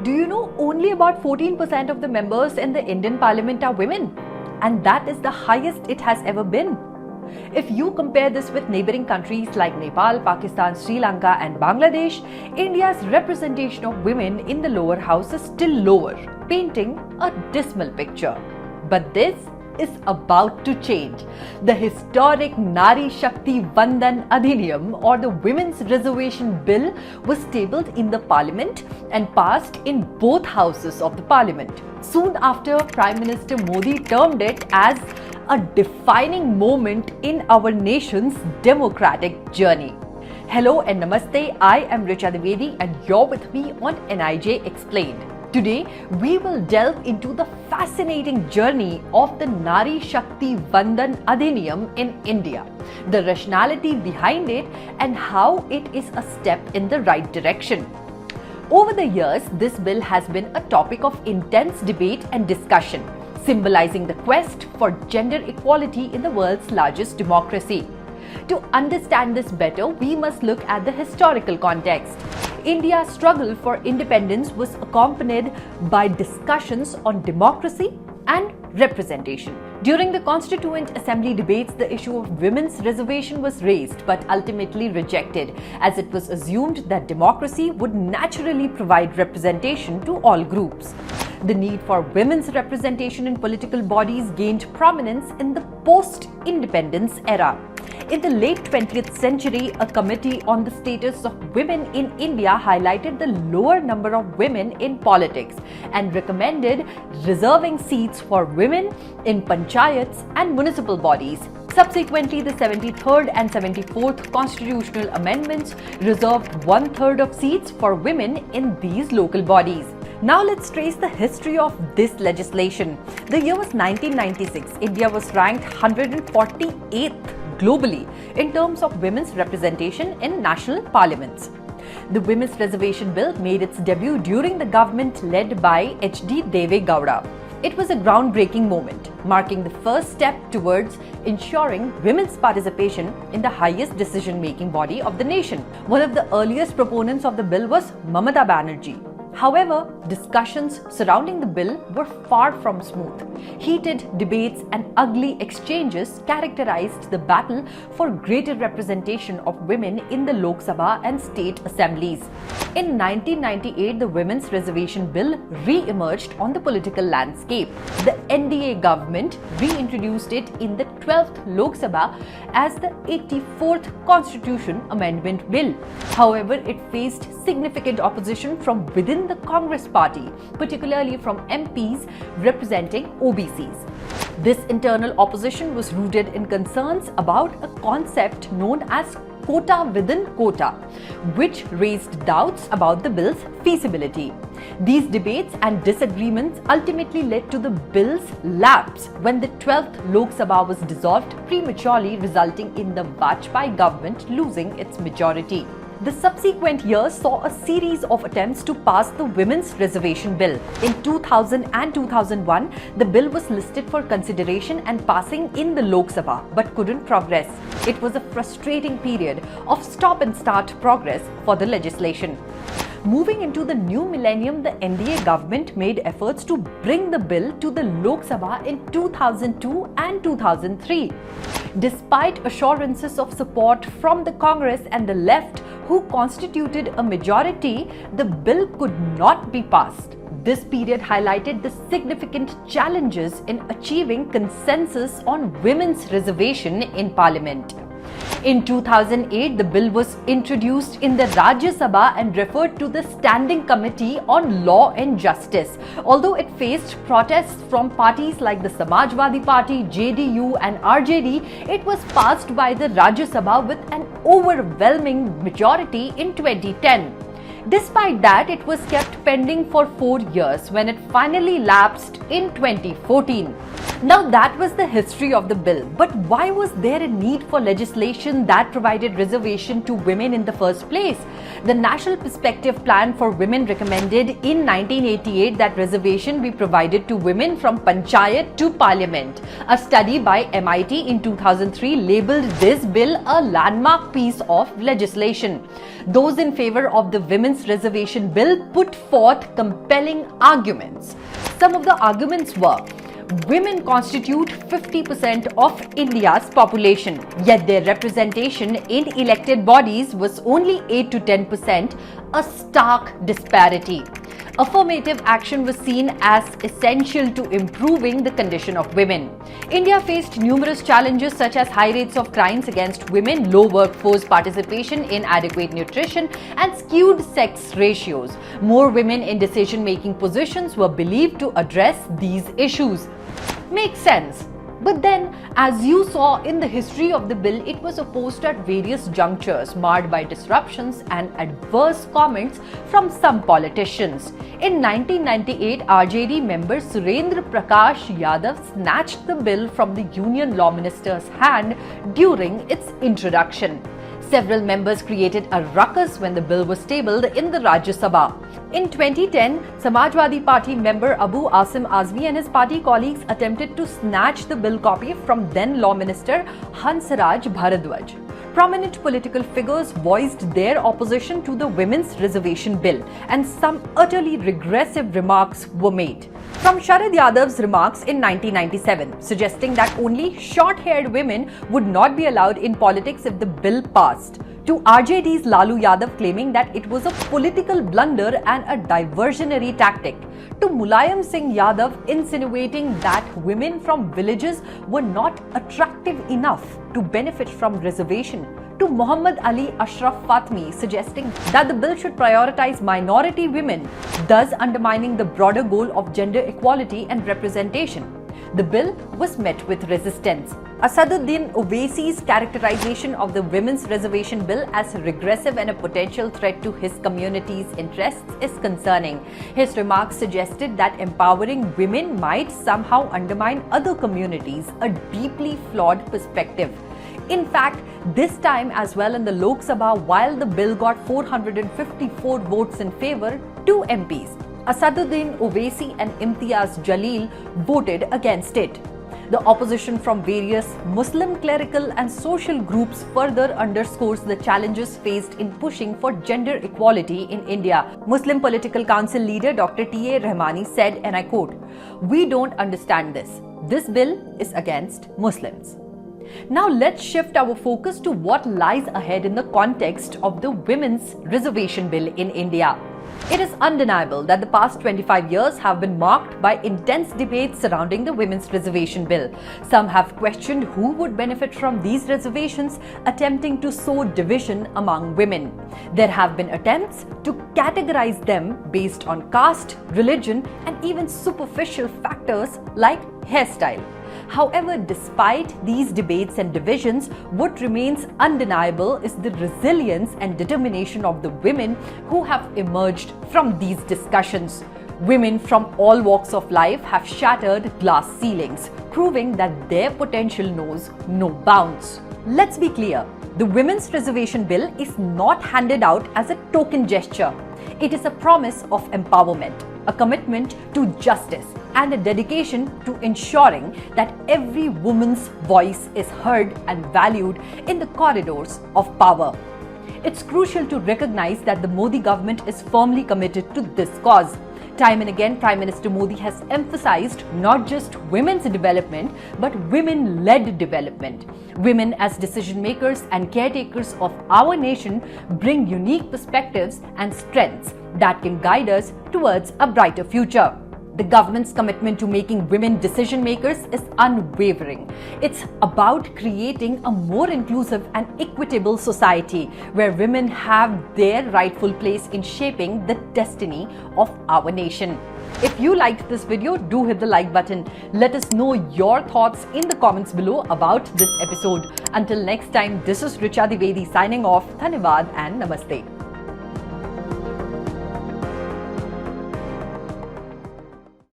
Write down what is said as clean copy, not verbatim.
Do you know only about 14% of the members in the Indian Parliament are women? And that is the highest it has ever been. If you compare this with neighboring countries like Nepal, Pakistan, Sri Lanka and Bangladesh, India's representation of women in the lower house is still lower, painting a dismal picture. But this is about to change. The historic Nari Shakti Vandan Adhiniyam, or the Women's Reservation Bill, was tabled in the Parliament and passed in both houses of the Parliament. Soon after, Prime Minister Modi termed it as a defining moment in our nation's democratic journey. Hello and namaste, I am Richa Dwivedi and you're with me on NIJ Explained. Today, we will delve into the fascinating journey of the Nari Shakti Vandan Adhiniyam in India, the rationality behind it and how it is a step in the right direction. Over the years, this bill has been a topic of intense debate and discussion, symbolizing the quest for gender equality in the world's largest democracy. To understand this better, we must look at the historical context. India's struggle for independence was accompanied by discussions on democracy and representation. During the Constituent Assembly debates, the issue of women's reservation was raised but ultimately rejected, as it was assumed that democracy would naturally provide representation to all groups. The need for women's representation in political bodies gained prominence in the post-independence era. In the late 20th century, a committee on the status of women in India highlighted the lower number of women in politics and recommended reserving seats for women in panchayats and municipal bodies. Subsequently, the 73rd and 74th constitutional amendments reserved 1/3 of seats for women in these local bodies. Now let's trace the history of this legislation. The year was 1996. India was ranked 148th globally in terms of women's representation in national parliaments. The Women's Reservation Bill made its debut during the government led by H.D. Deve Gowda. It was a groundbreaking moment, marking the first step towards ensuring women's participation in the highest decision-making body of the nation. One of the earliest proponents of the bill was Mamata Banerjee. However, discussions surrounding the bill were far from smooth. Heated debates and ugly exchanges characterized the battle for greater representation of women in the Lok Sabha and state assemblies. In 1998, the Women's Reservation Bill re-emerged on the political landscape. The NDA government reintroduced it in the 12th Lok Sabha as the 84th Constitution Amendment Bill. However, it faced significant opposition from within the Congress party, particularly from MPs representing OBCs. This internal opposition was rooted in concerns about a concept known as quota within quota, which raised doubts about the bill's feasibility. These debates and disagreements ultimately led to the bill's lapse when the 12th Lok Sabha was dissolved prematurely, resulting in the Vajpayee government losing its majority. The subsequent years saw a series of attempts to pass the Women's Reservation Bill. In 2000 and 2001, the bill was listed for consideration and passing in the Lok Sabha, but couldn't progress. It was a frustrating period of stop-and-start progress for the legislation. Moving into the new millennium, the NDA government made efforts to bring the bill to the Lok Sabha in 2002 and 2003. Despite assurances of support from the Congress and the left, who constituted a majority, the bill could not be passed. This period highlighted the significant challenges in achieving consensus on women's reservation in Parliament. In 2008, the bill was introduced in the Rajya Sabha and referred to the Standing Committee on Law and Justice. Although it faced protests from parties like the Samajwadi Party, JDU and RJD, it was passed by the Rajya Sabha with an overwhelming majority in 2010. Despite that, it was kept pending for 4 years when it finally lapsed in 2014. Now that was the history of the bill, but why was there a need for legislation that provided reservation to women in the first place? The National Perspective Plan for Women recommended in 1988 that reservation be provided to women from Panchayat to Parliament. A study by MIT in 2003 labelled this bill a landmark piece of legislation. Those in favour of the Women's Reservation Bill put forth compelling arguments. Some of the arguments were: women constitute 50% of India's population, yet their representation in elected bodies was only 8 to 10%, a stark disparity. Affirmative action was seen as essential to improving the condition of women. India faced numerous challenges such as high rates of crimes against women, low workforce participation, inadequate nutrition, and skewed sex ratios. More women in decision-making positions were believed to address these issues. Makes sense. But then, as you saw in the history of the bill, it was opposed at various junctures, marred by disruptions and adverse comments from some politicians. In 1998, RJD member Surendra Prakash Yadav snatched the bill from the Union Law Minister's hand during its introduction. Several members created a ruckus when the bill was tabled in the Rajya Sabha. In 2010, Samajwadi Party member Abu Asim Azmi and his party colleagues attempted to snatch the bill copy from then Law Minister Hansraj Bharadwaj. Prominent political figures voiced their opposition to the Women's Reservation Bill, and some utterly regressive remarks were made. From Sharad Yadav's remarks in 1997, suggesting that only short-haired women would not be allowed in politics if the bill passed, to RJD's Lalu Yadav claiming that it was a political blunder and a diversionary tactic, to Mulayam Singh Yadav insinuating that women from villages were not attractive enough to benefit from reservation, to Muhammad Ali Ashraf Fatmi suggesting that the bill should prioritize minority women, thus undermining the broader goal of gender equality and representation. The bill was met with resistance. Asaduddin Owaisi's characterization of the Women's Reservation Bill as regressive and a potential threat to his community's interests is concerning. His remarks suggested that empowering women might somehow undermine other communities, a deeply flawed perspective. In fact, this time as well in the Lok Sabha, while the bill got 454 votes in favour, 2 MPs, Asaduddin Owaisi and Imtiaz Jalil, voted against it. The opposition from various Muslim clerical and social groups further underscores the challenges faced in pushing for gender equality in India. Muslim Political Council leader Dr. T.A. Rahmani said, and I quote, "We don't understand this. This bill is against Muslims." Now let's shift our focus to what lies ahead in the context of the Women's Reservation Bill in India. It is undeniable that the past 25 years have been marked by intense debates surrounding the Women's Reservation Bill. Some have questioned who would benefit from these reservations, attempting to sow division among women. There have been attempts to categorize them based on caste, religion, and even superficial factors like hairstyle. However, despite these debates and divisions, what remains undeniable is the resilience and determination of the women who have emerged from these discussions. Women from all walks of life have shattered glass ceilings, proving that their potential knows no bounds. Let's be clear, the Women's Reservation Bill is not handed out as a token gesture. It is a promise of empowerment, a commitment to justice, and a dedication to ensuring that every woman's voice is heard and valued in the corridors of power. It's crucial to recognize that the Modi government is firmly committed to this cause. Time and again, Prime Minister Modi has emphasized not just women's development, but women-led development. Women as decision makers and caretakers of our nation bring unique perspectives and strengths that can guide us towards a brighter future. The government's commitment to making women decision makers is unwavering. It's about creating a more inclusive and equitable society where women have their rightful place in shaping the destiny of our nation. If you liked this video, do hit the like button. Let us know your thoughts in the comments below about this episode. Until next time, this is Richa Dwivedi signing off. Dhanyavad and Namaste.